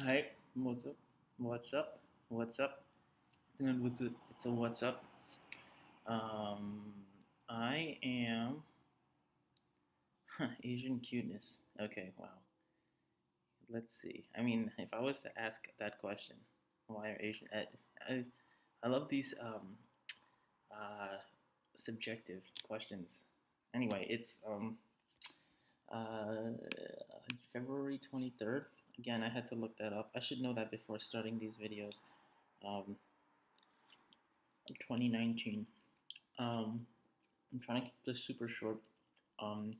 Hi, what's up? What's up? What's up? It's a what's up. Um, I am Asian cuteness. Okay, wow. Let's see. I mean, if I was to ask that question, why are Asian? I, I love these uh, subjective questions. Anyway, it's uh, February 23rd. Again, I had to look that up. I should know that before starting these videos. Um, 2019. Um, I'm trying to keep this super short. Um,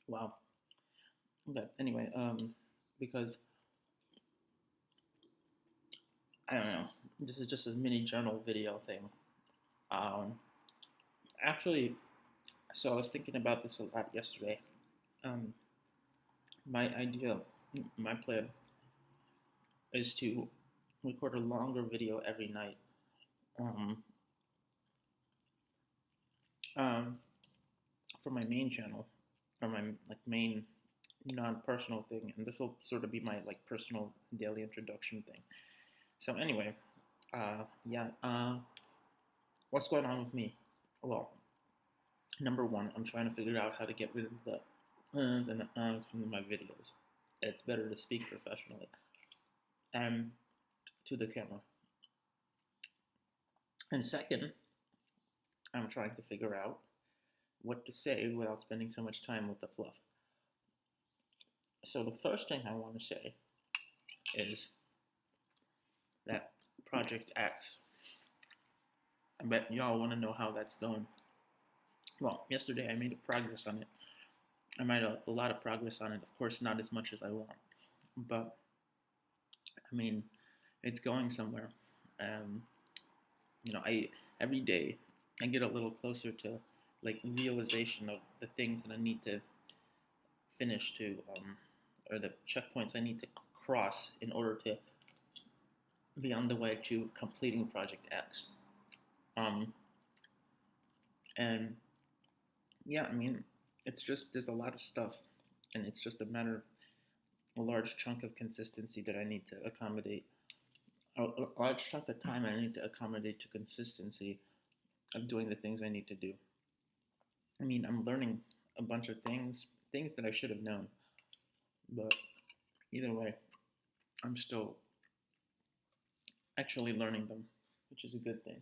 wow. But anyway, because I don't know, this is just a mini journal video thing. Um, actually, so I was thinking about this a lot yesterday. Um, my idea, my plan is to record a longer video every night. Um, um, for my main channel, for my like main non-personal thing, and this will sort of be my like personal daily introduction thing. So anyway, yeah. What's going on with me? Well, number one, I'm trying to figure out how to get rid of the uhs and the uhs from my videos. It's better to speak professionally and to the camera. And second, I'm trying to figure out what to say without spending so much time with the fluff. So the first thing I want to say is that Project X. I bet y'all want to know how that's going. Well, yesterday I made a progress on it. I made a lot of progress on it. Of course, not as much as I want, but I mean, it's going somewhere. Um, I every day I get a little closer to like realization of the things that I need to finish to, or the checkpoints I need to cross in order to be on the way to completing Project X. Um, and yeah, I mean, it's just there's a lot of stuff, and it's just a matter of a large chunk of consistency that I need to accommodate. A large chunk of time I need to accommodate to consistency of doing the things I need to do. I mean, I'm learning a bunch of things that I should have known, but either way, I'm still actually learning them, which is a good thing.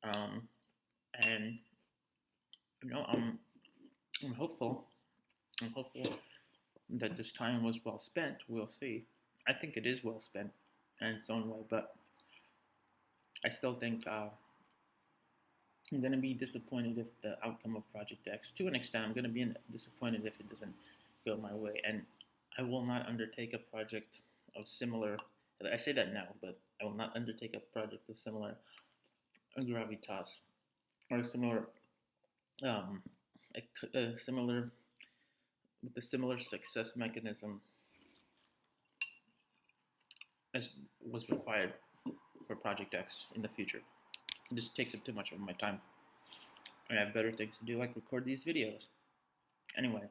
Um, and you know, I'm hopeful. I'm hopeful that this time was well spent. We'll see. I think it is well spent in its own way, but I still think I'm going to be disappointed if the outcome of Project X, to an extent, I'm going to be disappointed if it doesn't go my way. And I will not undertake a project of similar, I say that now, but I will not undertake a project of similar gravitas or similar, um, a similar, with a similar success mechanism as was required for Project X in the future. It just takes up too much of my time. I have better things to do, like record these videos. Anyway,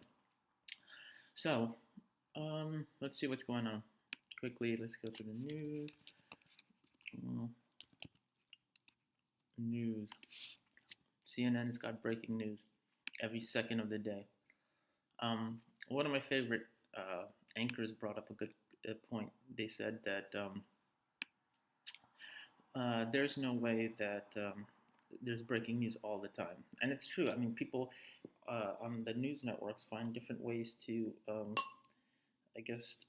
so let's see what's going on. Quickly, let's go to the news. Mm, News. CNN's got breaking news every second of the day. One of my favorite anchors brought up a good point. They said that there's no way that there's breaking news all the time, and it's true. I mean, people on the news networks find different ways to, I guess,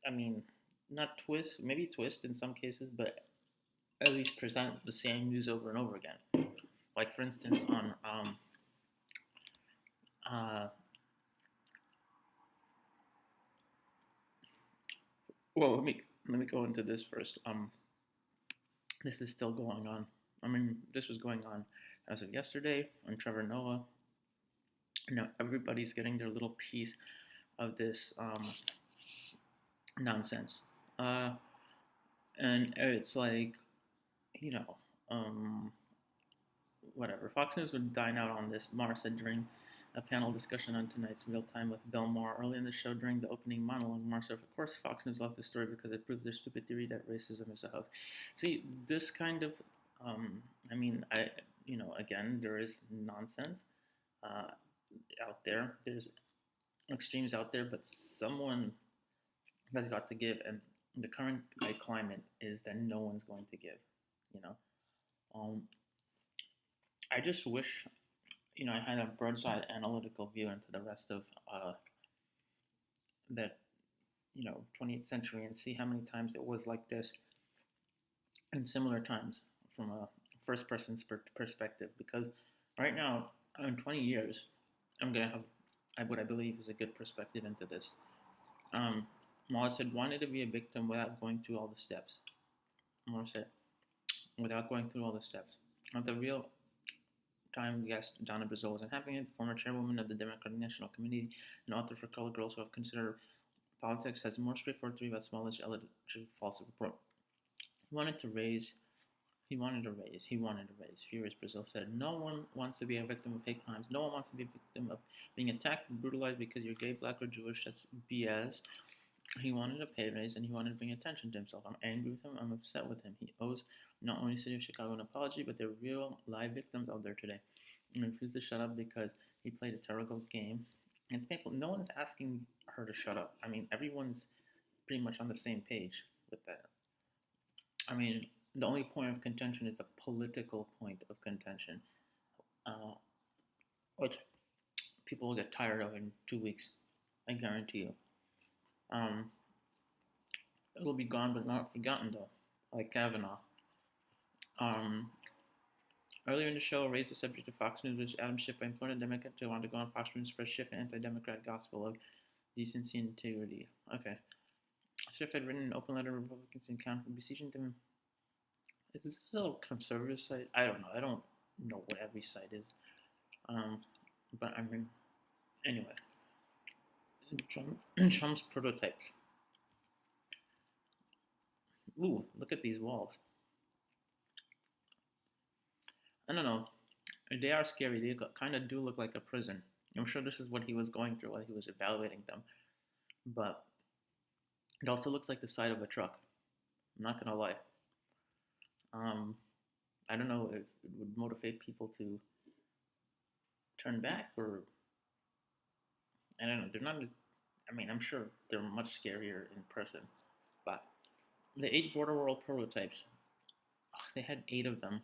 I mean, not twist, maybe twist in some cases, but at least present the same news over and over again. Like for instance, on uh, well, let me go into this first. This is still going on. I mean, this was going on as of yesterday on Trevor Noah. Now everybody's getting their little piece of this nonsense, uh, and it's like, you know, whatever. Fox News would dine out on this. Mara said during a panel discussion on tonight's Real Time with Bill Maher. Early in the show, during the opening monologue, Maher said, of course, Fox News loved the story because it proves their stupid theory that racism is a hoax. See, this kind of, again, there is nonsense out there. There's extremes out there, but someone has got to give, and the current climate is that no one's going to give, you know. I just wish, I had a bird's eye analytical view into the rest of that, 20th century and see how many times it was like this in similar times from a first person's perspective. Because right now, in 20 years, I'm going to have what I believe is a good perspective into this. Smollette said, wanted to be a victim without going through all the steps. Smollette said, without going through all the steps. At the real time guest, Donna Brazil was having it, former chairwoman of the Democratic National Committee and author for Colored Girls Who Have Considered Politics, has more straightforward theory about Smollette's alleged false report. He wanted to raise. Furious Brazil said, no one wants to be a victim of hate crimes. No one wants to be a victim of being attacked and brutalized because you're gay, black, or Jewish. That's BS. He wanted a pay raise and he wanted to bring attention to himself. I'm angry with him. I'm upset with him. He owes not only the city of Chicago an apology, but there are real live victims out there today. And refused to shut up because he played a terrible game. And it's painful. No one's asking her to shut up. I mean, everyone's pretty much on the same page with that. I mean, the only point of contention is the political point of contention, which people will get tired of in 2 weeks. I guarantee you. It'll be gone but not forgotten, though, like Kavanaugh. Earlier in the show, raised the subject of Fox News, which Adam Schiff, by important Democrat to want to go on Fox News, spread Schiff an anti-democratic gospel of decency and integrity. Okay. Schiff had written an open letter to Republicans in Canada beseeching them. Is this a conservative site? I don't know. I don't know what every site is. But I mean, anyway. Trump's prototype. Ooh, look at these walls. I don't know. They are scary. They kind of do look like a prison. I'm sure this is what he was going through while he was evaluating them. But it also looks like the side of a truck. I'm not going to lie. I don't know if it would motivate people to turn back or... I don't know. They're not... I mean, I'm sure they're much scarier in person. But the 8 border wall prototypes, they had 8 of them.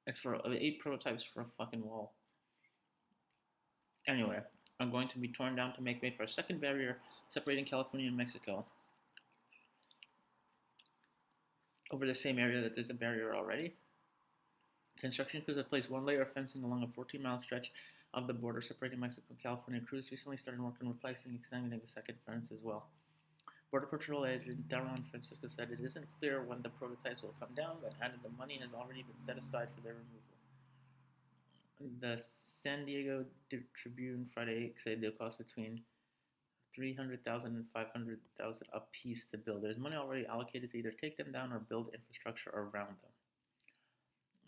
It's for 8 prototypes for a fucking wall. Anyway, are going to be torn down to make way for a second barrier separating California and Mexico. Over the same area that there's a barrier already. Construction crews have placed 1 layer of fencing along a 14-mile stretch of the border separating Mexico and California. Crews recently started work on replacing, extending a second fence as well. Border Patrol agent Daron Francisco said it isn't clear when the prototypes will come down, but added the money has already been set aside for their removal. The San Diego Tribune Friday said they'll cost between $300,000 and $500,000 a piece to build. There's money already allocated to either take them down or build infrastructure around them.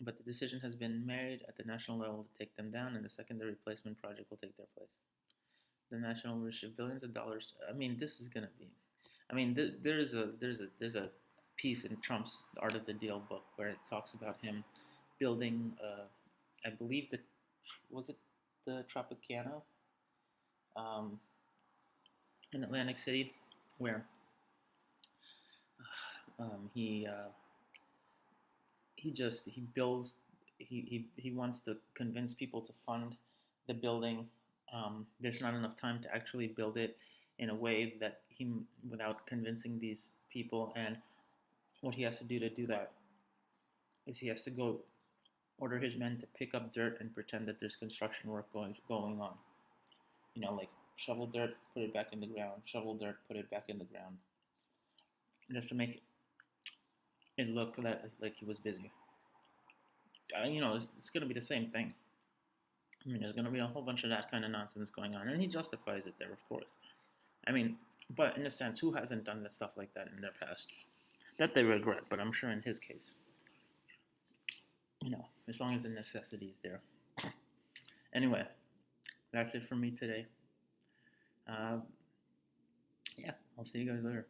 But the decision has been made at the national level to take them down, and the secondary replacement project will take their place. The national will receive billions of dollars. I mean, this is going to be... I mean, there's a piece in Trump's Art of the Deal book where it talks about him building, I believe was it the Tropicana in Atlantic City, where he wants to convince people to fund the building. There's not enough time to actually build it in a way that without convincing these people, and what he has to do that is he has to go order his men to pick up dirt and pretend that there's construction work going on. Like shovel dirt, put it back in the ground, shovel dirt, put it back in the ground, just to make it look like he was busy. It's going to be the same thing. I mean, there's going to be a whole bunch of that kind of nonsense going on, and he justifies it there, of course. I mean, but in a sense, who hasn't done that stuff like that in their past? That they regret, but I'm sure in his case, as long as the necessity is there. Anyway, that's it for me today. Uh, yeah, I'll see you guys later.